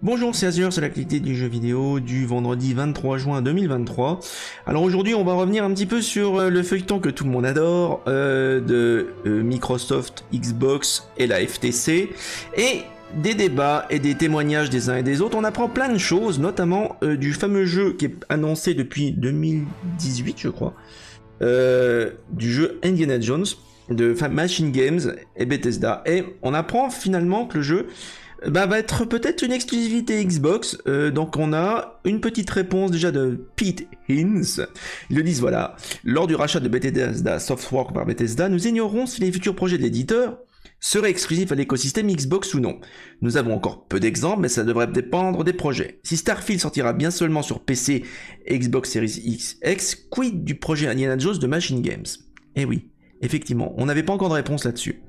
Bonjour, c'est Azure, c'est l'actualité du jeu vidéo du vendredi 23 juin 2023. Alors aujourd'hui, on va revenir un petit peu sur le feuilleton que tout le monde adore de Microsoft, Xbox et la FTC, et des débats et des témoignages des uns et des autres. On apprend plein de choses, notamment du fameux jeu qui est annoncé depuis 2018, je crois, du jeu Indiana Jones de Machine Games et Bethesda. Et on apprend finalement que le jeu va être peut-être une exclusivité Xbox. Donc on a une petite réponse déjà de Pete Hines. Ils le disent, voilà: lors du rachat de Bethesda Softworks par Bethesda, nous ignorons si les futurs projets de l'éditeur seraient exclusifs à l'écosystème Xbox ou non. Nous avons encore peu d'exemples, mais ça devrait dépendre des projets. Si Starfield sortira bien seulement sur PC et Xbox Series X, quid du projet Indiana Jones de Machine Games? Eh oui, effectivement, on n'avait pas encore de réponse là-dessus.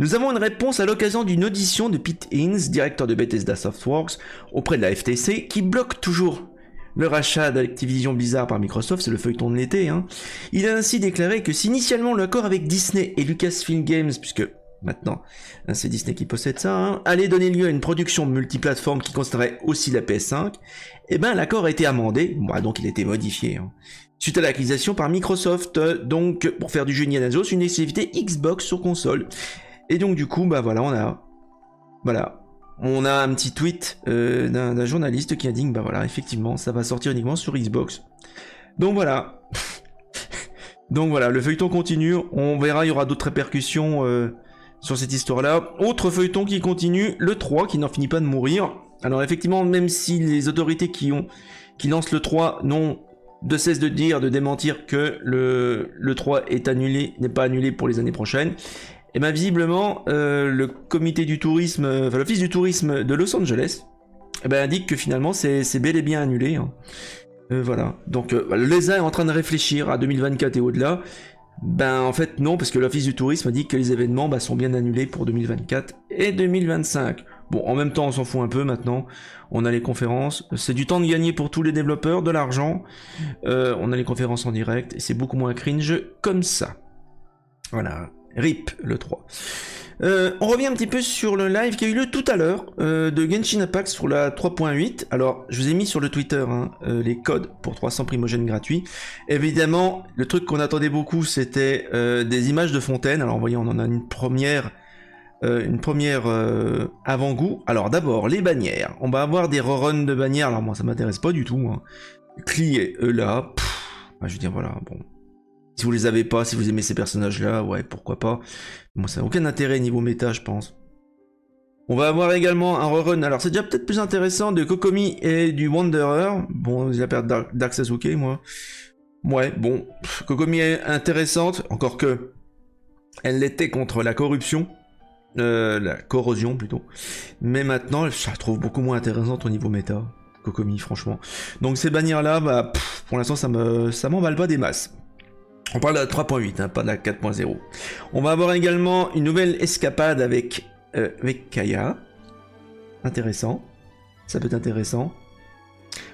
Nous avons une réponse à l'occasion d'une audition de Pete Hines, directeur de Bethesda Softworks, auprès de la FTC, qui bloque toujours le rachat d'Activision Blizzard par Microsoft. C'est le feuilleton de l'été. Il a ainsi déclaré que si initialement l'accord avec Disney et Lucasfilm Games, puisque maintenant c'est Disney qui possède ça, allait donner lieu à une production multiplateforme qui concernerait aussi la PS5, l'accord a été amendé, donc il a été modifié. Suite à l'acquisition par Microsoft, donc pour faire du jeu Indiana Jones une exclusivité Xbox sur console. Et donc du coup, on a un petit tweet d'un journaliste qui a dit que effectivement, ça va sortir uniquement sur Xbox. Donc voilà. Donc voilà, le feuilleton continue. On verra, il y aura d'autres répercussions sur cette histoire-là. Autre feuilleton qui continue, le 3 qui n'en finit pas de mourir. Alors effectivement, même si les autorités qui lancent le 3 n'ont de cesse de démentir que le 3 n'est pas annulé pour les années prochaines. Et visiblement, le comité du tourisme, l'office du tourisme de Los Angeles, indique que finalement c'est bel et bien annulé. Voilà. Donc l'ESA est en train de réfléchir à 2024 et au-delà. En fait non, parce que l'office du tourisme dit que les événements sont bien annulés pour 2024 et 2025. Bon, en même temps on s'en fout un peu maintenant. On a les conférences, c'est du temps de gagner pour tous les développeurs, de l'argent. On a les conférences en direct et c'est beaucoup moins cringe comme ça. Voilà. RIP le 3. On revient un petit peu sur le live qui a eu lieu tout à l'heure de Genshin Impact sur la 3.8. Alors, je vous ai mis sur le Twitter les codes pour 300 primogènes gratuits. Évidemment, le truc qu'on attendait beaucoup, c'était des images de fontaine. Alors, vous voyez, on en a une première avant-goût. Alors, d'abord, les bannières. On va avoir des reruns de bannières. Alors, moi, ça m'intéresse pas du tout. Cli est là. Je veux dire, voilà, bon. Si vous les avez pas, si vous aimez ces personnages-là, ouais, pourquoi pas. Moi, ça n'a aucun intérêt niveau méta, je pense. On va avoir également un rerun. Alors, c'est déjà peut-être plus intéressant de Kokomi et du Wanderer. Bon, j'ai la perte Dark Sasuke, moi. Ouais, bon. Kokomi est intéressante, encore que elle l'était contre la corruption. La corrosion, plutôt. Mais maintenant, je la trouve beaucoup moins intéressante au niveau méta. Kokomi, franchement. Donc, ces bannières-là, pour l'instant, ça m'emballe pas des masses. On parle de la 3.8, pas de la 4.0. On va avoir également une nouvelle escapade avec Kaeya. Intéressant. Ça peut être intéressant.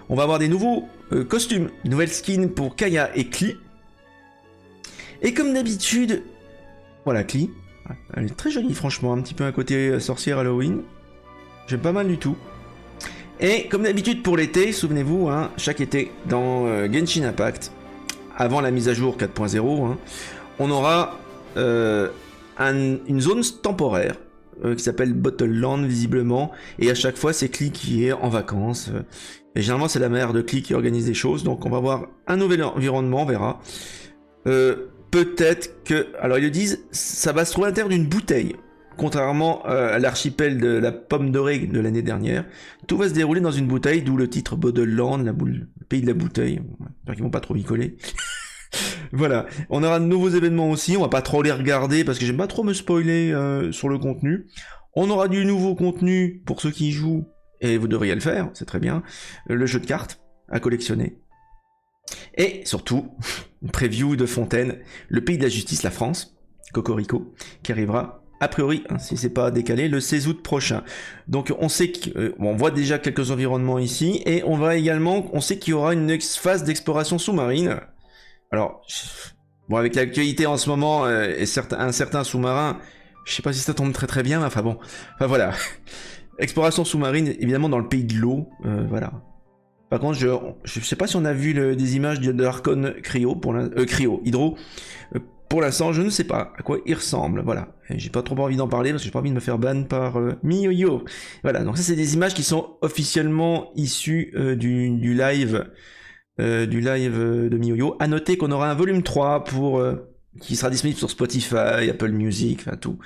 On va avoir des nouveaux costumes, une nouvelle skin pour Kaeya et Klee. Et comme d'habitude, voilà Klee. Elle est très jolie, franchement. Un petit peu un côté sorcière Halloween. J'aime pas mal du tout. Et comme d'habitude pour l'été, souvenez-vous, chaque été dans Genshin Impact, avant la mise à jour 4.0, on aura une zone temporaire qui s'appelle Bottleland visiblement, et à chaque fois c'est Klee qui est en vacances, et généralement c'est la mère de Klee qui organise des choses, donc on va voir un nouvel environnement, on verra. Peut-être que, alors ils le disent, ça va se trouver à l'intérieur d'une bouteille, contrairement à l'archipel de la pomme dorée de l'année dernière. Tout va se dérouler dans une bouteille, d'où le titre Bottleland, le pays de la bouteille. J'espère qu'ils vont pas trop y coller. Voilà, on aura de nouveaux événements aussi, on va pas trop les regarder parce que j'aime pas trop me spoiler sur le contenu. On aura du nouveau contenu pour ceux qui y jouent, et vous devriez le faire, c'est très bien. Le jeu de cartes à collectionner. Et surtout, une preview de Fontaine, le pays de la justice, la France, Cocorico, qui arrivera a priori, si c'est pas décalé, le 16 août prochain. Donc on sait on voit déjà quelques environnements ici, et on sait qu'il y aura une phase d'exploration sous-marine. Alors, bon, avec l'actualité en ce moment, et un certain sous-marin, je sais pas si ça tombe très très bien, enfin voilà. Exploration sous-marine, évidemment dans le pays de l'eau, voilà. Par contre, je sais pas si on a vu des images de Archon Cryo, Cryo, Hydro. Pour l'instant, je ne sais pas à quoi il ressemble, voilà. J'ai pas trop envie d'en parler parce que j'ai pas envie de me faire ban par MiYoYo. Voilà, donc ça c'est des images qui sont officiellement issues du live de MiYoYo. À noter qu'on aura un volume 3 qui sera disponible sur Spotify, Apple Music, enfin tous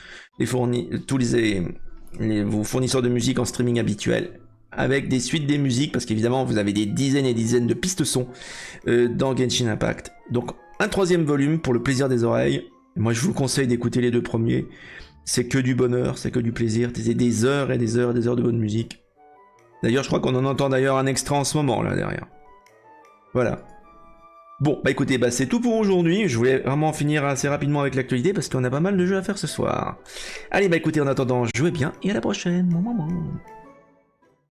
vos fournisseurs de musique en streaming habituel, avec des suites des musiques, parce qu'évidemment vous avez des dizaines et dizaines de pistes son dans Genshin Impact. Donc un 3e volume pour le plaisir des oreilles. Moi je vous conseille d'écouter les 2 premiers. C'est que du bonheur, c'est que du plaisir, c'est des heures et des heures et des heures de bonne musique. D'ailleurs je crois qu'on en entend d'ailleurs un extrait en ce moment là derrière. Voilà. Bon, bah écoutez, c'est tout pour aujourd'hui. Je voulais vraiment finir assez rapidement avec l'actualité parce qu'on a pas mal de jeux à faire ce soir. Allez, bah écoutez, en attendant, jouez bien et à la prochaine.